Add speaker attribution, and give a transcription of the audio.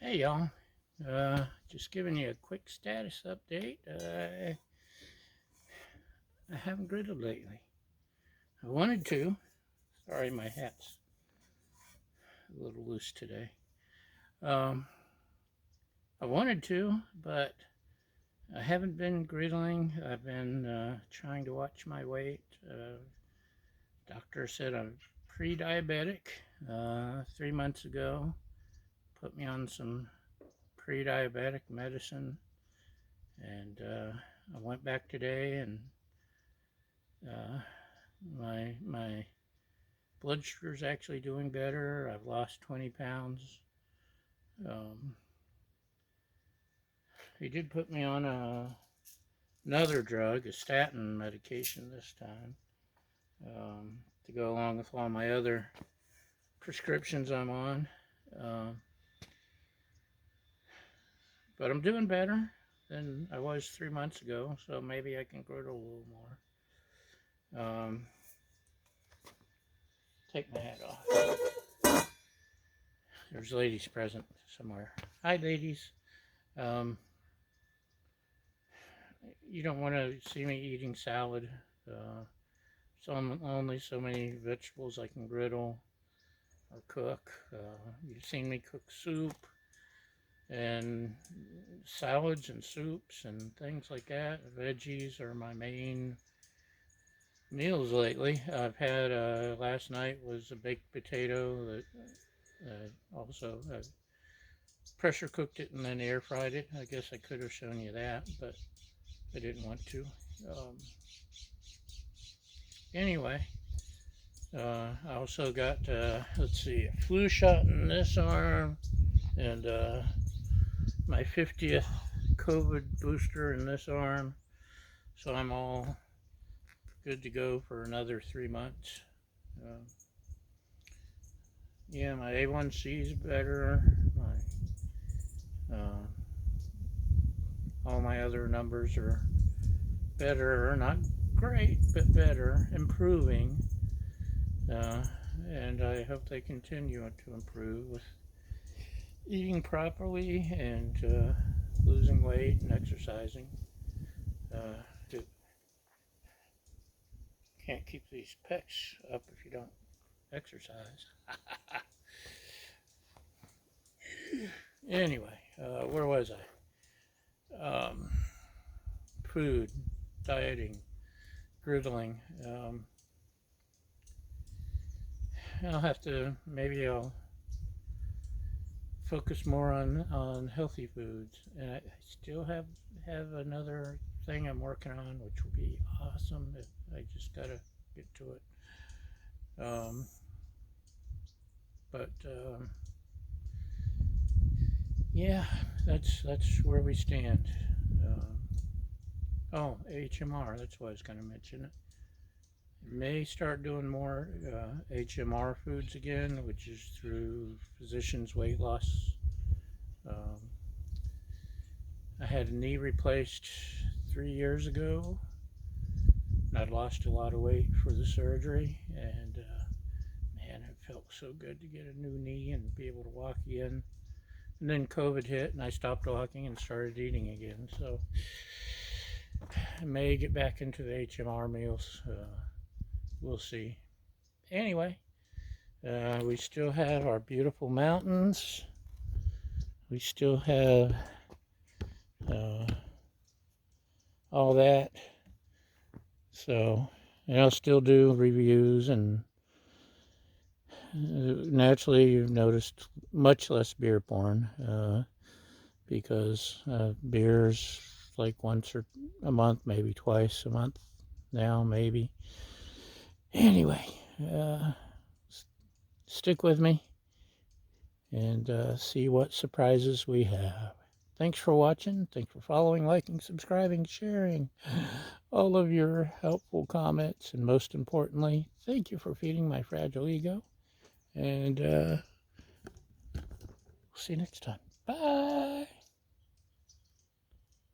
Speaker 1: Hey y'all, just giving you a quick status update. I haven't griddled lately. I wanted to. Sorry, my hat's a little loose today. Um, I wanted to, but I haven't been griddling. I've been trying to watch my weight. Doctor said I'm pre-diabetic 3 months ago. Put me on some pre-diabetic medicine, and I went back today, and uh, my blood sugar's actually doing better. I've lost 20 pounds. Um, he did put me on another drug, a statin medication this time, to go along with all my other prescriptions I'm on. Um, but I'm doing better than I was 3 months ago, so maybe I can grow it a little more. Take my hat off. There's ladies present somewhere. Hi, ladies. Um, you don't want to see me eating salad. So only so many vegetables I can griddle or cook. You've seen me cook soup and salads and soups and things like that. Veggies are my main meals lately. I've had last night was a baked potato that also pressure cooked it and then air fried it. I guess I could have shown you that, but I didn't want to. Anyway, I also got, let's see, a flu shot in this arm and my 50th COVID booster in this arm. So I'm all good to go for another 3 months. Yeah, my A1C is better. All my other numbers are better, not great, but better, improving. And I hope they continue to improve with eating properly and losing weight and exercising. Can't keep these pecs up if you don't exercise. Anyway, where was I? Food, dieting, griddling. Maybe I'll focus more on healthy foods. And I still have another thing I'm working on, which will be awesome. I just gotta get to it. But yeah, that's where we stand. HMR. That's what I was going to mention. It may start doing more HMR foods again, which is through Physicians Weight Loss. I had a knee replaced 3 years ago. And I'd lost a lot of weight for the surgery, and man, it felt so good to get a new knee and be able to walk again. And then COVID hit, and I stopped walking and started eating again. So I may get back into the HMR meals. We'll see. Anyway, we still have our beautiful mountains. We still have all that. So, and I'll still do reviews, and naturally you've noticed much less beer porn because beer's like once or a month, maybe twice a month now, maybe. Anyway, stick with me and see what surprises we have. Thanks for watching. Thanks for following, liking, subscribing, sharing, all of your helpful comments, and most importantly, thank you for feeding my fragile ego. And we'll see you next time. Bye.